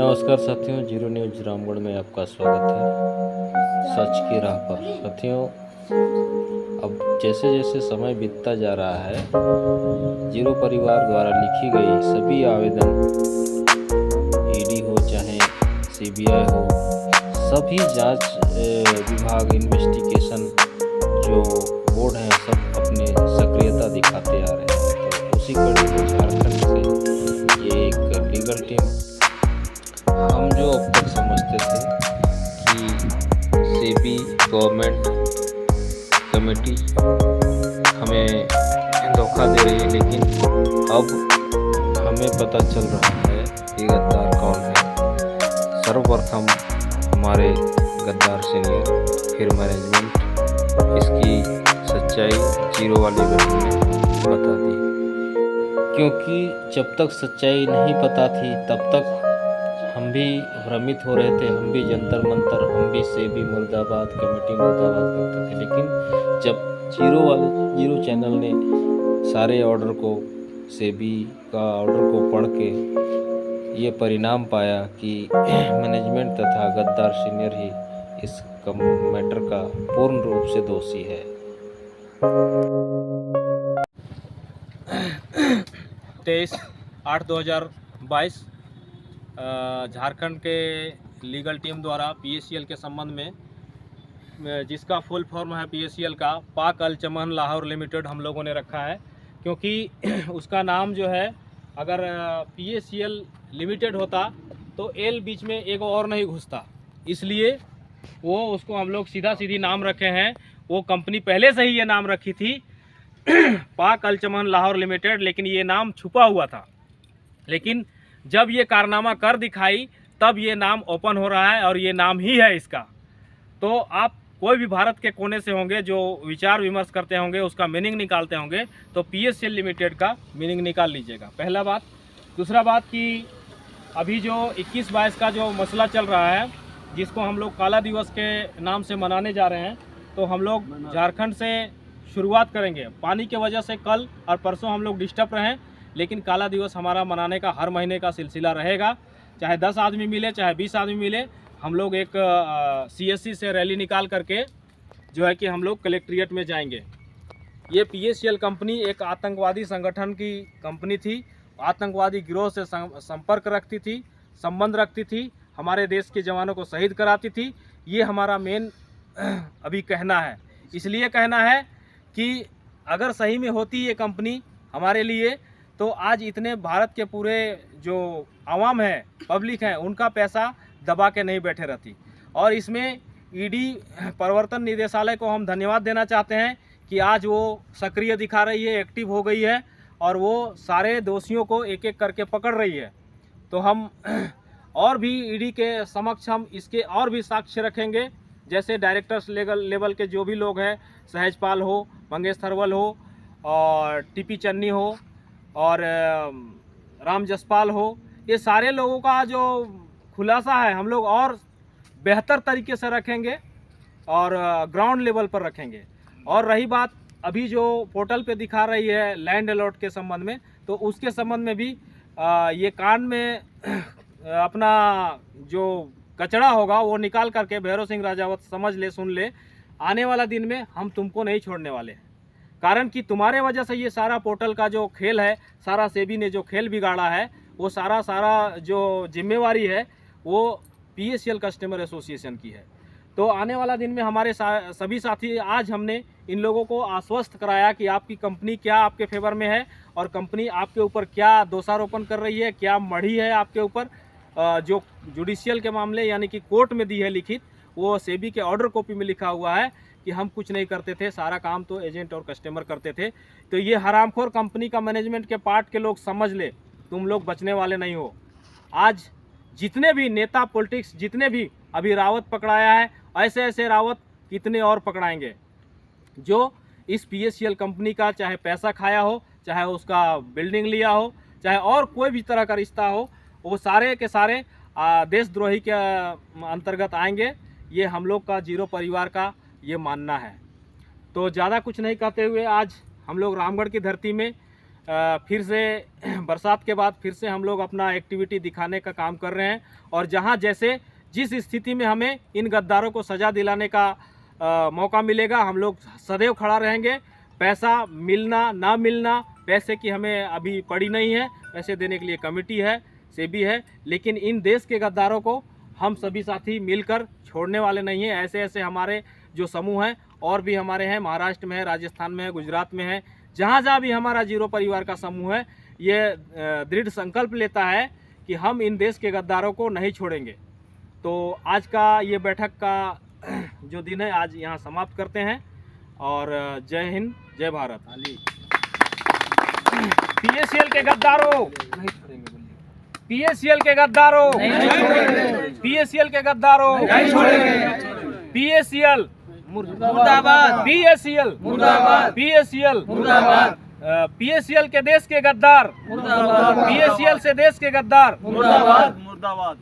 नमस्कार साथियों, zero news Ramgarh में आपका स्वागत है। सच की राह पर साथियों, अब जैसे जैसे समय बीतता जा रहा है, जीरो परिवार द्वारा लिखी गई सभी आवेदन, ईडी हो चाहे सीबीआई हो, सभी जांच विभाग, इन्वेस्टिगेशन जो बोर्ड हैं, सब अपनी सक्रियता दिखाते आ रहे हैं। तो उसी कड़ी में झारखंड से ये एक लीगल टीम, हम जो अब तक समझते थे कि सेबी गवर्नमेंट कमेटी हमें धोखा दे रही है, लेकिन अब हमें पता चल रहा है कि गद्दार कौन है। सर्वप्रथम हमारे गद्दार सीनियर, फिर मैनेजमेंट इसकी सच्चाई जीरो वाली वीडियो में बता दी, क्योंकि जब तक सच्चाई नहीं पता थी तब तक हम भी भ्रमित हो रहे थे। हम भी जंतर मंतर, हम भी सेबी मुर्दाबाद, कमेटी मुर्दाबाद करते थे। लेकिन जब जीरो चैनल ने सारे ऑर्डर को, सेबी का ऑर्डर को पढ़ के ये परिणाम पाया कि मैनेजमेंट तथा गद्दार सीनियर ही इस मैटर का पूर्ण रूप से दोषी है। 23/8/2022 झारखंड के लीगल टीम द्वारा पीएसीएल के संबंध में, जिसका फुल फॉर्म है पीएसीएल का पाक अल चमन लाहौर लिमिटेड, हम लोगों ने रखा है क्योंकि उसका नाम जो है, अगर पीएसीएल लिमिटेड होता तो एल बीच में एक और नहीं घुसता, इसलिए वो उसको हम लोग सीधी नाम रखे हैं। वो कंपनी पहले से ही ये नाम रखी थी पाक अल चमन लाहौर लिमिटेड, लेकिन ये नाम छुपा हुआ था। लेकिन जब ये कारनामा कर दिखाई तब ये नाम ओपन हो रहा है और ये नाम ही है इसका। तो आप कोई भी भारत के कोने से होंगे जो विचार विमर्श करते होंगे, उसका मीनिंग निकालते होंगे, तो पीएसएल लिमिटेड का मीनिंग निकाल लीजिएगा, पहला बात। दूसरा बात कि अभी जो 21-22 का जो मसला चल रहा है, जिसको हम लोग काला दिवस के नाम से मनाने जा रहे हैं, तो हम लोग झारखंड से शुरुआत करेंगे। पानी की वजह से कल और परसों हम लोग डिस्टर्ब रहें, लेकिन काला दिवस हमारा मनाने का हर महीने का सिलसिला रहेगा। चाहे 10 आदमी मिले, चाहे 20 आदमी मिले, हम लोग एक सीएससी से रैली निकाल करके जो है कि हम लोग कलेक्ट्रेट में जाएंगे। ये पीएसीएल कंपनी एक आतंकवादी संगठन की कंपनी थी, आतंकवादी गिरोह से संपर्क रखती थी, संबंध रखती थी, हमारे देश के जवानों को शहीद कराती थी। ये हमारा मेन अभी कहना है। इसलिए कहना है कि अगर सही में होती ये कंपनी हमारे लिए, तो आज इतने भारत के पूरे जो आवाम है, पब्लिक है, उनका पैसा दबा के नहीं बैठे रहती। और इसमें ईडी प्रवर्तन निदेशालय को हम धन्यवाद देना चाहते हैं कि आज वो सक्रिय दिखा रही है, एक्टिव हो गई है और वो सारे दोषियों को एक एक करके पकड़ रही है। तो हम और भी ईडी के समक्ष हम इसके और भी साक्ष्य रखेंगे, जैसे डायरेक्टर्स लेवल के जो भी लोग हैं, सहजपाल हो, मंगेश थरवल हो, और टीपी चन्नी हो, और राम जसपाल हो, ये सारे लोगों का जो खुलासा है हम लोग और बेहतर तरीके से रखेंगे और ग्राउंड लेवल पर रखेंगे। और रही बात अभी जो पोर्टल पे दिखा रही है लैंड अलॉट के संबंध में, तो उसके संबंध में भी ये कान में अपना जो कचरा होगा वो निकाल करके भैरव सिंह राजावत समझ ले, सुन ले, आने वाला दिन में हम तुमको नहीं छोड़ने वाले। कारण कि तुम्हारे वजह से ये सारा पोर्टल का जो खेल है, सारा सेबी ने जो खेल बिगाड़ा है, वो सारा जो जिम्मेवारी है वो पीएसीएल कस्टमर एसोसिएशन की है। तो आने वाला दिन में हमारे सभी साथी, आज हमने इन लोगों को आश्वस्त कराया कि आपकी कंपनी क्या आपके फेवर में है और कंपनी आपके ऊपर क्या दोषारोपण कर रही है, क्या मढ़ी है आपके ऊपर। जो जुडिशियल के मामले यानी कि कोर्ट में दी है लिखित, वो सेबी के ऑर्डर कॉपी में लिखा हुआ है कि हम कुछ नहीं करते थे, सारा काम तो एजेंट और कस्टमर करते थे। तो ये हरामखोर कंपनी का मैनेजमेंट के पार्ट के लोग समझ ले, तुम लोग बचने वाले नहीं हो। आज जितने भी नेता पॉलिटिक्स, जितने भी अभी रावत पकड़ाया है, ऐसे ऐसे रावत कितने और पकड़ाएंगे जो इस पीएसीएल कंपनी का चाहे पैसा खाया हो, चाहे उसका बिल्डिंग लिया हो, चाहे और कोई भी तरह का रिश्ता हो, वो सारे के सारे देशद्रोही के अंतर्गत आएंगे। ये हम लोग का जीरो परिवार का ये मानना है। तो ज़्यादा कुछ नहीं कहते हुए आज हम लोग रामगढ़ की धरती में फिर से बरसात के बाद फिर से हम लोग अपना एक्टिविटी दिखाने का काम कर रहे हैं। और जहां जैसे जिस स्थिति में हमें इन गद्दारों को सज़ा दिलाने का मौका मिलेगा, हम लोग सदैव खड़ा रहेंगे। पैसा मिलना ना मिलना, पैसे की हमें अभी पड़ी नहीं है, पैसे देने के लिए कमेटी है, सेबी है, लेकिन इन देश के गद्दारों को हम सभी साथी मिलकर छोड़ने वाले नहीं हैं। ऐसे ऐसे हमारे जो समूह हैं और भी हमारे हैं, महाराष्ट्र में है, राजस्थान में है, गुजरात में है, जहाँ जहाँ भी हमारा जीरो परिवार का समूह है, ये दृढ़ संकल्प लेता है कि हम इन देश के गद्दारों को नहीं छोड़ेंगे। तो आज का ये बैठक का जो दिन है आज यहाँ समाप्त करते हैं। और जय हिंद, जय भारत। पीएससीएल के गद्दारों, पीएससीएल के गद्दारों, पीएससीएल के गद्दारों, पीएससीएल मुर्दाबाद, पीएससीएल मुर्दाबाद, पीएससीएल मुर्दाबाद, पीएससीएल के देश के गद्दार मुर्दाबाद, पीएससीएल से देश के गद्दार मुर्दाबाद, मुर्दाबाद।